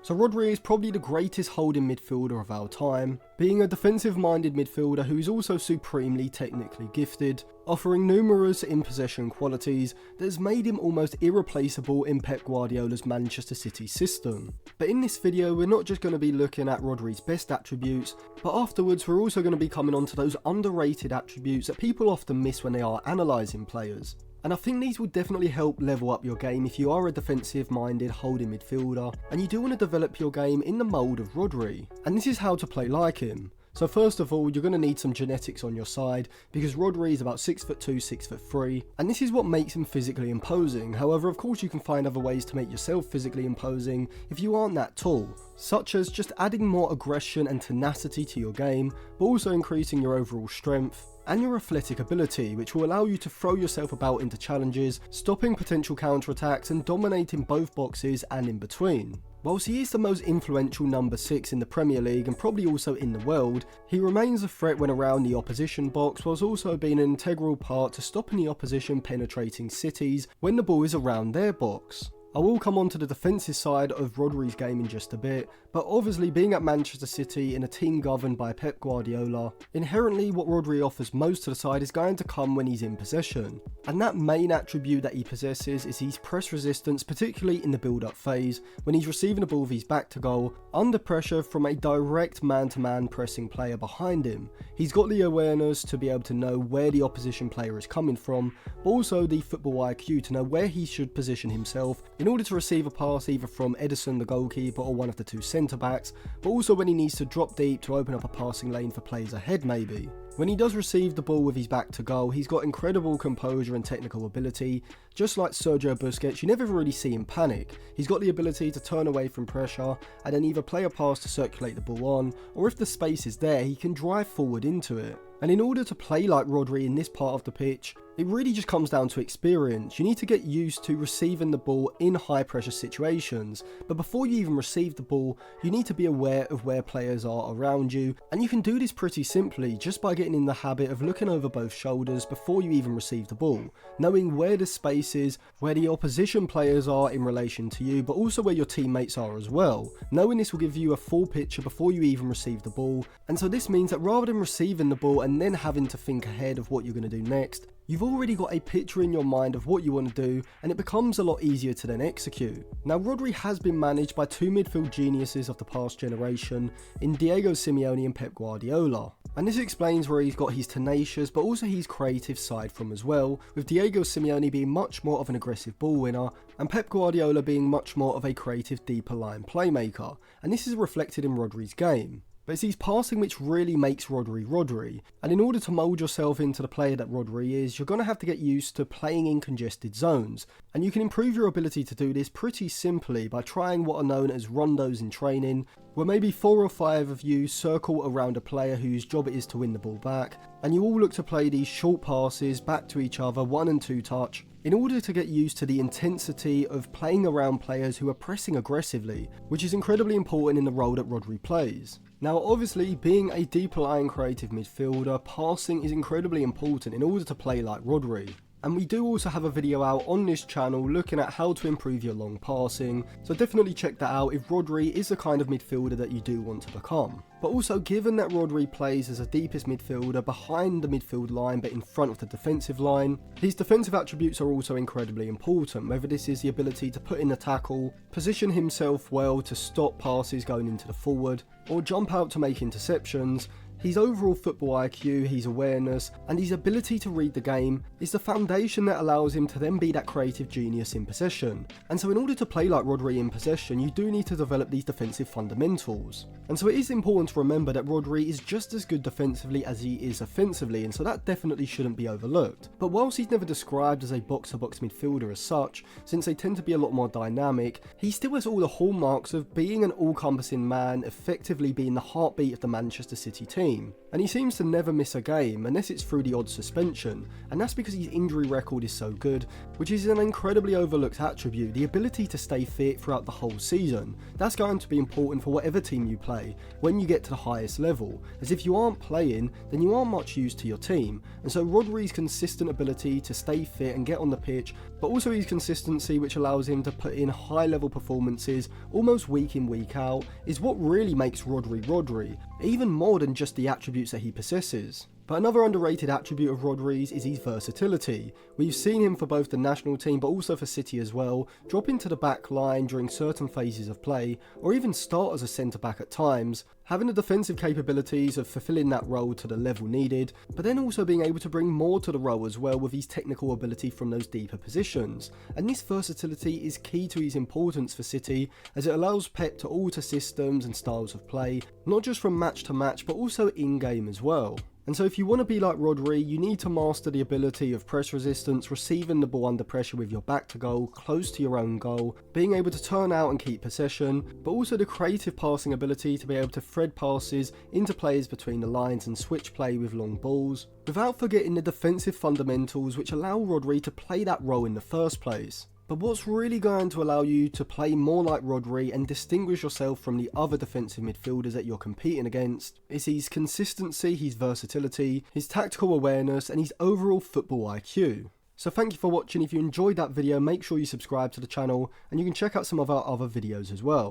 So Rodri is probably the greatest holding midfielder of our time, being a defensive-minded midfielder who is also supremely technically gifted, offering numerous in-possession qualities that has made him almost irreplaceable in Pep Guardiola's Manchester City system. But in this video we're not just going to be looking at Rodri's best attributes, but afterwards we're also going to be coming on to those underrated attributes that people often miss when they are analysing players. And I think these will definitely help level up your game if you are a defensive-minded holding midfielder and you do want to develop your game in the mould of Rodri. And this is how to play like him. So first of all, you're going to need some genetics on your side because Rodri is about 6'2", 6'3", and this is what makes him physically imposing. However, of course you can find other ways to make yourself physically imposing if you aren't that tall, such as just adding more aggression and tenacity to your game, but also increasing your overall strength and your athletic ability, which will allow you to throw yourself about into challenges, stopping potential counterattacks and dominating both boxes and in between. Whilst he is the most influential number 6 in the Premier League and probably also in the world, he remains a threat when around the opposition box, whilst also being an integral part to stopping the opposition penetrating cities when the ball is around their box. I will come on to the defensive side of Rodri's game in just a bit, but obviously being at Manchester City in a team governed by Pep Guardiola, inherently what Rodri offers most to the side is going to come when he's in possession. And that main attribute that he possesses is his press resistance, particularly in the build-up phase, when he's receiving the ball with his back to goal, under pressure from a direct man-to-man pressing player behind him. He's got the awareness to be able to know where the opposition player is coming from, but also the football IQ to know where he should position himself in order to receive a pass either from Edison the goalkeeper or one of the two centre backs, but also when he needs to drop deep to open up a passing lane for players ahead maybe. When he does receive the ball with his back to goal, he's got incredible composure and technical ability. Just like Sergio Busquets, you never really see him panic. He's got the ability to turn away from pressure and then either play a pass to circulate the ball on, or if the space is there, he can drive forward into it. And in order to play like Rodri in this part of the pitch, it really just comes down to experience. You need to get used to receiving the ball in high pressure situations, but before you even receive the ball, you need to be aware of where players are around you, and you can do this pretty simply just by getting in the habit of looking over both shoulders before you even receive the ball, knowing where the space is, where the opposition players are in relation to you, but also where your teammates are as well. Knowing this will give you a full picture before you even receive the ball, and so this means that rather than receiving the ball and then having to think ahead of what you're going to do next, you've already got a picture in your mind of what you want to do, and it becomes a lot easier to then execute. Now Rodri has been managed by two midfield geniuses of the past generation in Diego Simeone and Pep Guardiola. And this explains where he's got his tenacious but also his creative side from as well, with Diego Simeone being much more of an aggressive ball winner and Pep Guardiola being much more of a creative deeper line playmaker, and this is reflected in Rodri's game. But it's his passing which really makes Rodri Rodri, and in order to mould yourself into the player that Rodri is, you're going to have to get used to playing in congested zones, and you can improve your ability to do this pretty simply by trying what are known as rondos in training, where maybe 4 or 5 of you circle around a player whose job it is to win the ball back, and you all look to play these short passes back to each other 1 and 2 touch, in order to get used to the intensity of playing around players who are pressing aggressively, which is incredibly important in the role that Rodri plays. Now obviously, being a deep lying creative midfielder, passing is incredibly important in order to play like Rodri. And we do also have a video out on this channel looking at how to improve your long passing, so definitely check that out if Rodri is the kind of midfielder that you do want to become. But also, given that Rodri plays as a deepest midfielder behind the midfield line but in front of the defensive line, his defensive attributes are also incredibly important, whether this is the ability to put in a tackle, position himself well to stop passes going into the forward, or jump out to make interceptions. His overall football IQ, his awareness, and his ability to read the game is the foundation that allows him to then be that creative genius in possession. And so in order to play like Rodri in possession, you do need to develop these defensive fundamentals. And so it is important to remember that Rodri is just as good defensively as he is offensively, and so that definitely shouldn't be overlooked. But whilst he's never described as a box-to-box midfielder as such, since they tend to be a lot more dynamic, he still has all the hallmarks of being an all-encompassing man, effectively being the heartbeat of the Manchester City team. team. And he seems to never miss a game unless it's through the odd suspension, and that's because his injury record is so good, which is an incredibly overlooked attribute, the ability to stay fit throughout the whole season. That's going to be important for whatever team you play when you get to the highest level, as if you aren't playing, then you aren't much use to your team. And so Rodri's consistent ability to stay fit and get on the pitch, but also his consistency which allows him to put in high level performances almost week in week out, is what really makes Rodri Rodri, even more than just the attributes that he possesses. But another underrated attribute of Rodri's is his versatility. We've seen him for both the national team but also for City as well, drop into the back line during certain phases of play, or even start as a centre back at times, having the defensive capabilities of fulfilling that role to the level needed, but then also being able to bring more to the role as well with his technical ability from those deeper positions. And this versatility is key to his importance for City, as it allows Pep to alter systems and styles of play, not just from match to match but also in-game as well. And so if you want to be like Rodri, you need to master the ability of press resistance, receiving the ball under pressure with your back to goal, close to your own goal, being able to turn out and keep possession, but also the creative passing ability to be able to thread passes into players between the lines and switch play with long balls, without forgetting the defensive fundamentals which allow Rodri to play that role in the first place. But what's really going to allow you to play more like Rodri and distinguish yourself from the other defensive midfielders that you're competing against is his consistency, his versatility, his tactical awareness and his overall football IQ. So thank you for watching. If you enjoyed that video, make sure you subscribe to the channel and you can check out some of our other videos as well.